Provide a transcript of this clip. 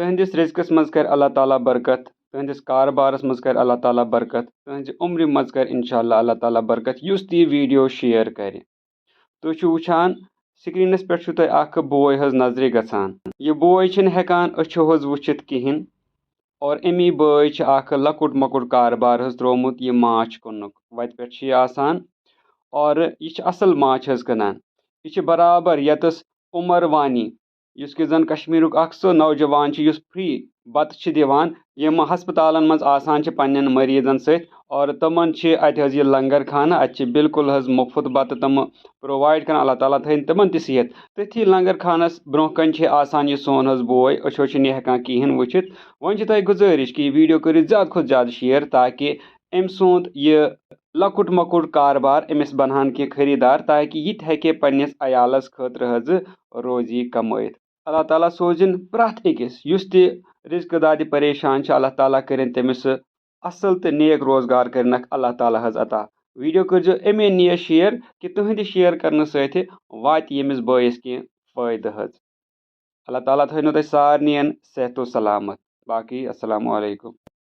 तुहंदिस रिज़्क़स मज़ कर अल्लाह ताला बरकत, तुहंदिस कारबारस मज़ कर अल्लाह ताला बरकत, तुहंज़ उम्र मज़ कर इंशाअल्लाह अल्लाह ताला बरकत युस ती वीडियो शेयर करे। तुह छु वुछान स्क्रीनस पे छु तुह अख बोय हज नजरे गछान। यह बोय छिन हेकान अछो हज वुछित किहिन और अमी बोय छ अख लकुट मकुट कारबार हज त्रोमुत यह माछ कुन्नुक वत पे छ यह आसान और यह असल माछ हज कनान। यह बराबर यतस उमर वानी युस कि जन कश्मीरुक अख सो नौजवान छ युस फ्री बत छ दिवान यम हस्पतालन मज आसान छ पन्नन मरीजन सत और तमन छ अत हज यह लंगर खाना अत छ बिल्कुल हज मुफ्त बत तम प्रोवाइड कर अल्लाह ताला थन तमन त सेहत तथी लंगर खानस ब्रोह कन छ आसान यह सोन हज बोय अछो छ नी हेकान किहिन वुचित वन छ तय गुजारिश कि वीडियो करियो ज्यादा खुद ज्यादा शेयर ताकि अम सोंद यह लकुट मकुट कारबार अमिस बनहान कि खरीदार ताकि यह हेके पन्निस अयालस खतर हज रोजी कमाइत। अल्लाह ताला सोजिन प्रथ अकिस युस ते रिज़्क दादि परेशान छ अल्लाह ताला करें तमिस असल तो नेक रोजगार करनक अल्लाह ताला हज अता। वीडियो कर अमे निय शेयर कि तुहंद शेयर करने सत वात यमिस बॉयस की फायदा हज। अल्लाह ताला थो तह सारनियन सेहतो सलामत। बाकी अस्सलामु अलैकुम।